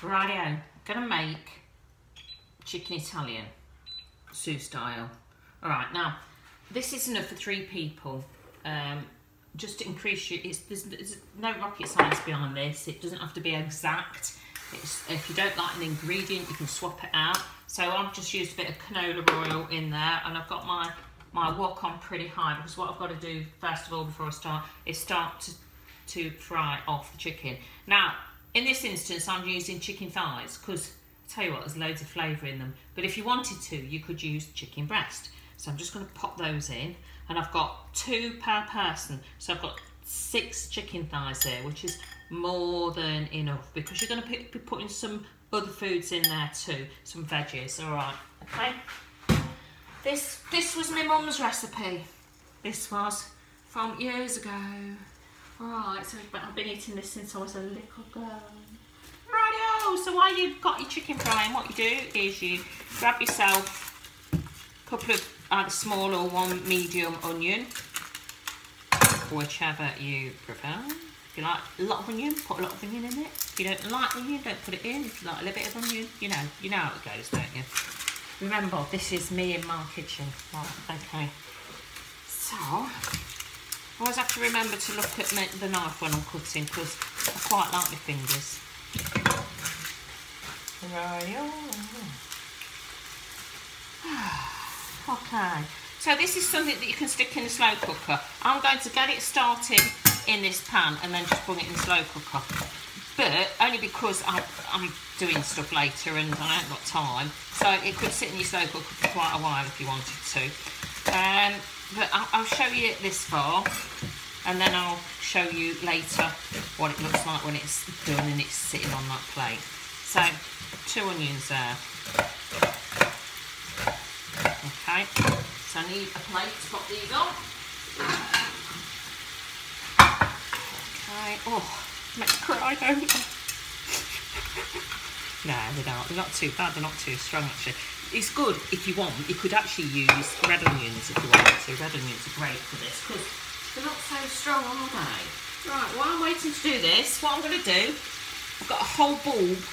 Rightio, gonna make chicken Italian, Sue style. All right, now this is enough for 3 people. Just to increase you, there's no rocket science behind this. It doesn't have to be exact. If you don't like an ingredient, you can swap it out. So I've just used a bit of canola oil in there, and I've got my wok on pretty high, because what I've got to do first of all before I start is start to fry off the chicken. Now, in this instance, I'm using chicken thighs because I tell you what, there's loads of flavour in them. But if you wanted to, you could use chicken breast. So I'm just going to pop those in, and I've got 2 per person. So I've got 6 chicken thighs there, which is more than enough, because you're going to be putting some other foods in there too, some veggies. All right, okay. This was my mum's recipe. This was from years ago. Right, so I've been eating this since I was a little girl. Rightio, so while you've got your chicken frying, what you do is you grab yourself a couple of either small or 1 medium onion, whichever you prefer. If you like a lot of onion, put a lot of onion in it. If you don't like onion, don't put it in. If you like a little bit of onion, you know how it goes, don't you? Remember, this is me in my kitchen. Right, okay. So, I always have to remember to look at the knife when I'm cutting, because I quite like my fingers. Okay, so this is something that you can stick in the slow cooker. I'm going to get it started in this pan and then just bring it in the slow cooker. But only because I'm doing stuff later and I haven't got time. So it could sit in your slow cooker for quite a while if you wanted to. But I'll show you this far, and then I'll show you later what it looks like when it's done and it's sitting on that plate. So 2 onions there. Okay, so I need a plate to put these on. Okay, oh, makes me cry, don't they? No, they don't. They're not too bad, they're not too strong actually. It's good if you want. You could actually use red onions if you wanted to. Red onions are great for this because they're not so strong, are they? Right, while I'm waiting to do this, what I'm going to do, I've got a whole bulb.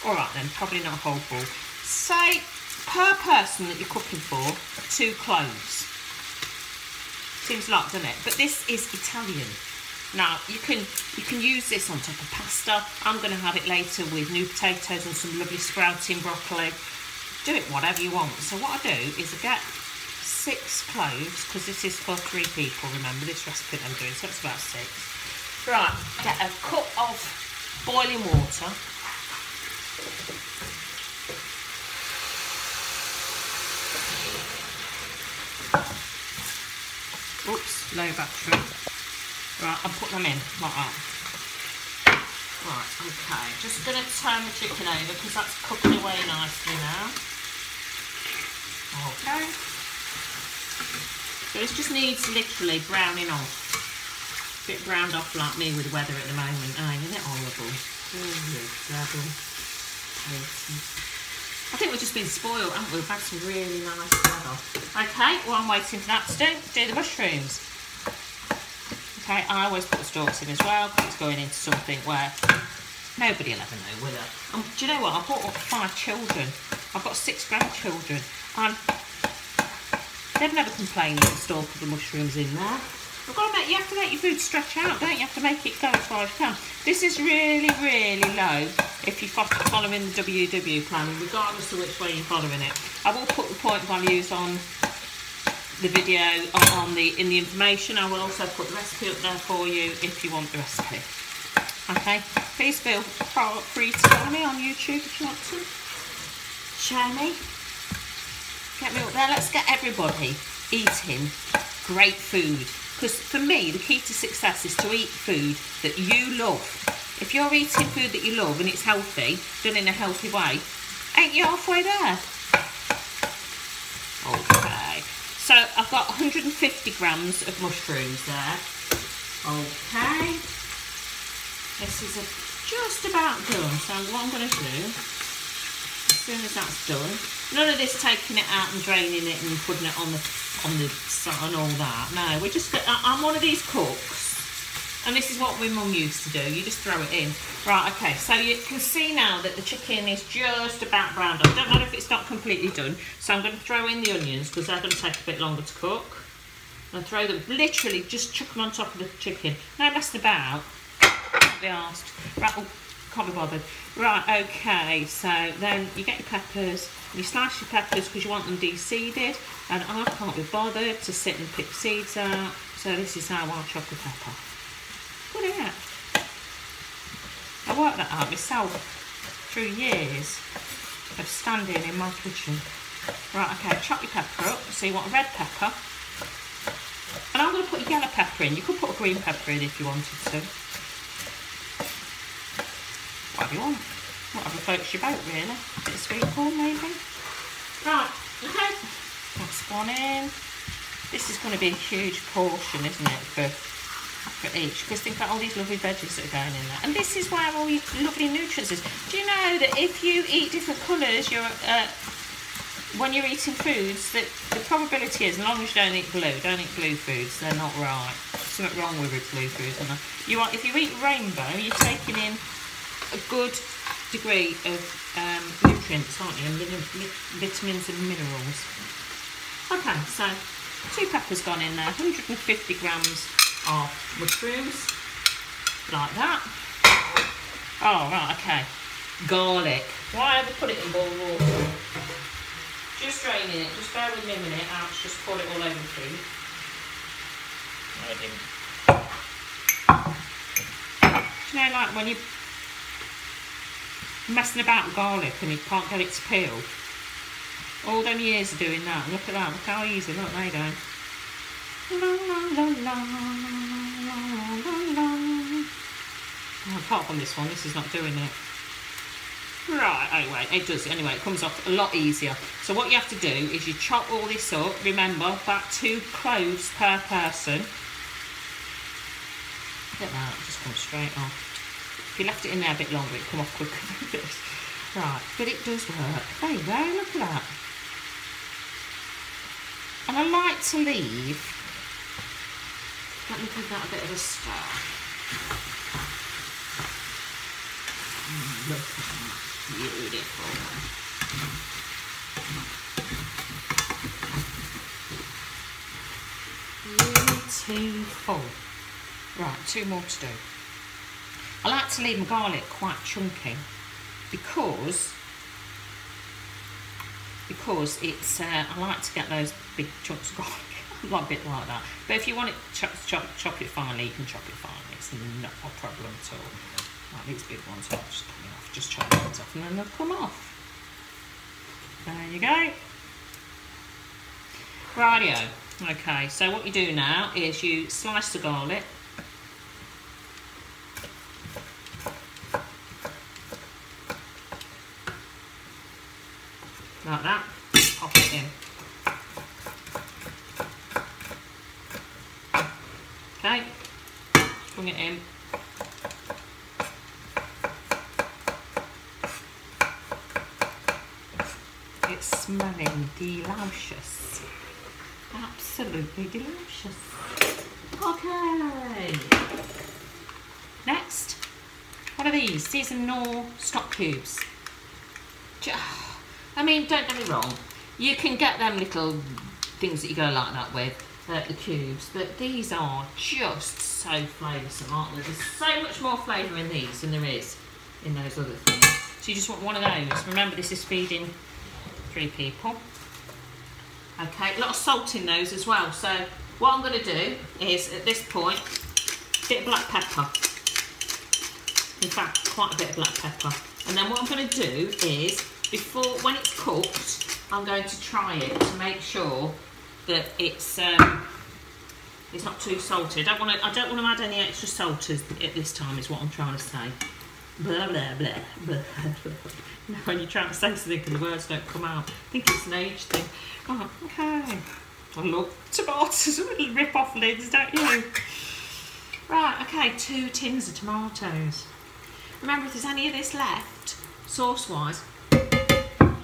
Alright then, probably not a whole bulb. Say, per person that you're cooking for, 2 cloves. Seems a lot, doesn't it? But this is Italian. Now, you can use this on top of pasta. I'm going to have it later with new potatoes and some lovely sprouting broccoli. Do it whatever you want. So what I do is I get 6 cloves, because this is for 3 people, remember, this recipe I'm doing, so it's about 6. Right, get a cup of boiling water. Oops, low battery. Right, I'll put them in like that. Right, okay. Just going to turn the chicken over because that's cooking away nicely now. Okay. So this just needs literally browning off. A bit browned off like me with the weather at the moment. Oh, isn't it horrible? I think we've just been spoiled, haven't we? We've had some really nice weather. Okay, well I'm waiting for that to do the mushrooms. Okay, I always put the stalks in as well because it's going into something where nobody will ever know, will they? Do you know what? I've brought up 5 children. I've got 6 grandchildren, and they've never complained that the stalk of the mushrooms in there. I've got to you have to make your food stretch out, don't you? You have to make it go as far as you can. This is really, really low if you're following the WW plan, regardless of which way you're following it. I will put the point values on the video in the information. I will also put the recipe up there for you if you want the recipe. Okay, please feel free to follow me on YouTube if you want to. Share me. Get me up there. Let's get everybody eating great food. Because for me, the key to success is to eat food that you love. If you're eating food that you love and it's healthy, done in a healthy way, ain't you halfway there? Okay. So I've got 150 grams of mushrooms there. Okay. This is just about done. So what I'm going to do, as soon as that's done, none of this taking it out and draining it and putting it on the side and all that. No, we're just. I'm one of these cooks And this is what my mum used to do. You just throw it in. Right, okay. So you can see now that the chicken is just about browned. I don't know if it's not completely done. So I'm going to throw in the onions because they're going to take a bit longer to cook. And throw them, literally just chuck them on top of the chicken. No messing about. Can't be asked. Right, oh, can't be bothered. Right, okay. So then you get your peppers. You slice your peppers because you want them de-seeded. And I can't be bothered to sit and pick seeds out. So this is how I chop a pepper. Look at that. I worked that out myself through years of standing in my kitchen. Right, okay, chop your pepper up. So you want a red pepper. And I'm going to put a yellow pepper in. You could put a green pepper in if you wanted to. Whatever you want. Whatever floats your boat, really. A bit of sweet corn, maybe. Right, okay. That's gone in. This is going to be a huge portion, isn't it, for each, because think about all these lovely veggies that are going in there. And this is where all your lovely nutrients is. Do you know that if you eat different colours, you're when you're eating foods, that the probability is, as long as you don't eat blue foods, they're not right. There's something wrong with blue foods, isn't there? You want, if you eat rainbow, you're taking in a good degree of nutrients, aren't you? And vitamins and minerals. Okay, so 2 peppers gone in there, 150 grams of mushrooms, like that. Oh, right, okay. Garlic. Why have I put it in boiled water? Just draining it. Just bear with me a minute. I'll just pour it all over the food. No, I didn't. Do you know, like when you're messing about with garlic and you can't get it to peel? All them years of doing that. Look at that. Look how easy. Look, there you go. La, la, la, la, la, la. Oh, apart from this one, this is not doing it. Right, anyway, it does. Anyway, it comes off a lot easier. So what you have to do is you chop all this up. Remember, about 2 cloves per person. Look at that, it just comes straight off. If you left it in there a bit longer, it'd come off quicker than this. Right, but it does work. There you go, look at that. And I like to leave. Let me give that a bit of a stir. Look at that. Beautiful. Beautiful. Right, 2 more to do. I like to leave my garlic quite chunky because it's I like to get those big chunks of garlic. Like a bit like that. But if you want it chop it finely, you can chop it finely. It's not a problem at all. Like these big ones are just coming off. Just chop the ones off and then they'll come off. There you go. Rightio. Okay, so what you do now is you slice the garlic. Like that. Pop it in. Okay, bring it in. It's smelling delicious. Absolutely delicious. Okay. Next, what are these? These are Knorr stock cubes. I mean, don't get me wrong. You can get them little things that you go like that with. The cubes, but these are just so flavoursome, aren't they? There's so much more flavour in these than there is in those other things. So you just want one of those. Remember, this is feeding 3 people. Okay, a lot of salt in those as well. So what I'm going to do is, at this point, a bit of black pepper. In fact, quite a bit of black pepper. And then what I'm going to do is, when it's cooked, I'm going to try it to make sure that it's not too salty. I don't want to add any extra salt at this time. Is what I'm trying to say. Blah blah blah blah. You know, when you're trying to say something and the words don't come out, I think it's an age thing. Oh, okay. I love tomatoes with little rip off lids, don't you? Right. Okay. 2 tins of tomatoes. Remember, if there's any of this left, sauce wise,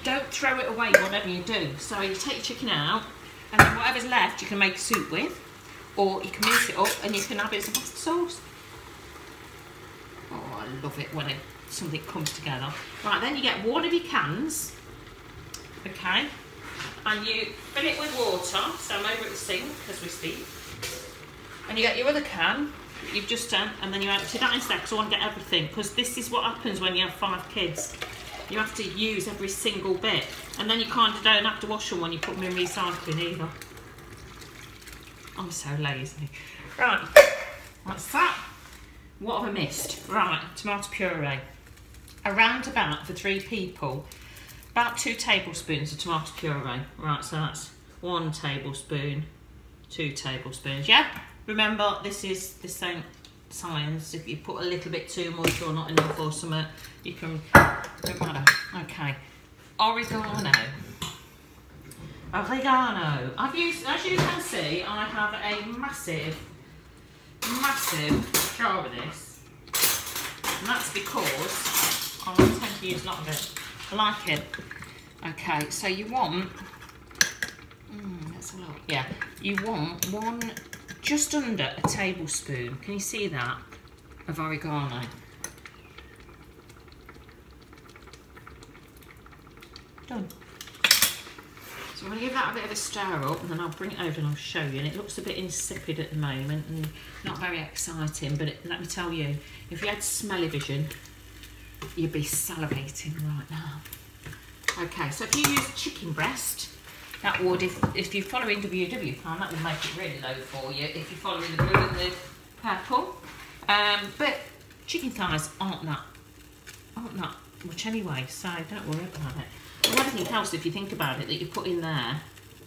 don't throw it away. Whatever you do. So you take your chicken out. And then whatever's left you can make soup with, or you can mix it up and you can have it as a pasta sauce. love it when something comes together. Right, then you get one of your cans, okay, and you fill it with water. So I'm over at the sink as we speak. And you get your other can that you've just done, and then you empty that instead, because I want to get everything, because this is what happens when you have 5 kids. You have to use every single bit, and then you kind of don't have to wash them when you put them in recycling either. I'm so lazy. Right, that's that. What have I missed? Right, tomato puree. Around about, for 3 people, about 2 tablespoons of tomato puree. Right, so that's 1 tablespoon, 2 tablespoons, yeah? Remember, this ain't science. If you put a little bit too much or not enough or something, you can, don't matter. Okay, oregano. Oregano. I've used, as you can see, I have a massive jar of this. And that's because I tend to use a lot of it. I like it. Okay, so you want, that's a lot. Yeah, you want just under a tablespoon. Can you see that? Of oregano. Done. So I'm going to give that a bit of a stir up, and then I'll bring it over and I'll show you. And it looks a bit insipid at the moment and not very exciting, but let me tell you, if you had smelly-vision, you'd be salivating right now. Okay, so if you use chicken breast, that would, if you're following WW plan, that would make it really low for you if you're following the blue and the purple. But chicken thighs aren't that much anyway, so don't worry about it. And everything else, if you think about it, that you put in there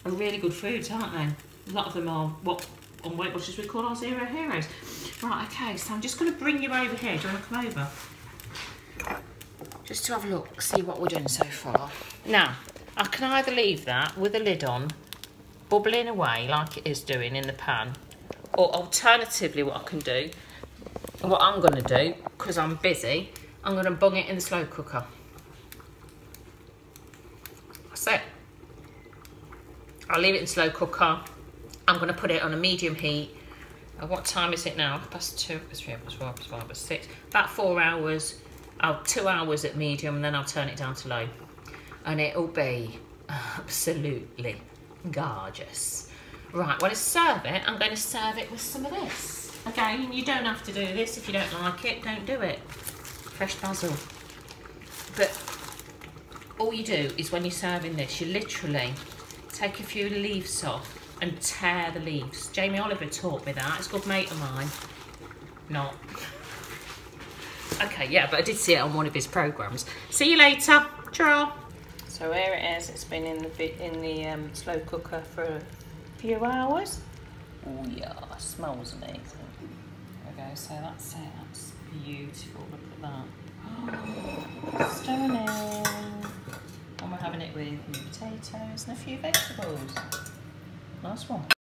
are really good foods, aren't they? A lot of them are what on Weight Watchers we call our zero heroes. Right, okay, so I'm just going to bring you over here. Do you want to come over? Just to have a look, see what we're doing so far. Now, I can either leave that with a lid on, bubbling away like it is doing in the pan, or alternatively what I can do, what I'm going to do, because I'm busy, I'm going to bung it in the slow cooker. That's it. I'll leave it in slow cooker. I'm going to put it on a medium heat. What time is it now? Past 2, 3, 4, 5, 6. About 4 hours. 2 hours at medium, and then I'll turn it down to low. And it'll be absolutely gorgeous. Right, when I serve it, I'm going to serve it with some of this. Again, you don't have to do this. If you don't like it, don't do it. Fresh basil. But all you do is when you're serving this, you literally take a few leaves off and tear the leaves. Jamie Oliver taught me that. It's a good mate of mine. Not. Okay, yeah, but I did see it on one of his programmes. See you later. Ciao. So here it is. It's been in the slow cooker for a few hours. Oh yeah, it smells amazing. There we go. So that's it. That's beautiful. Look at that. Oh, stunning. And we're having it with potatoes and a few vegetables. Nice one.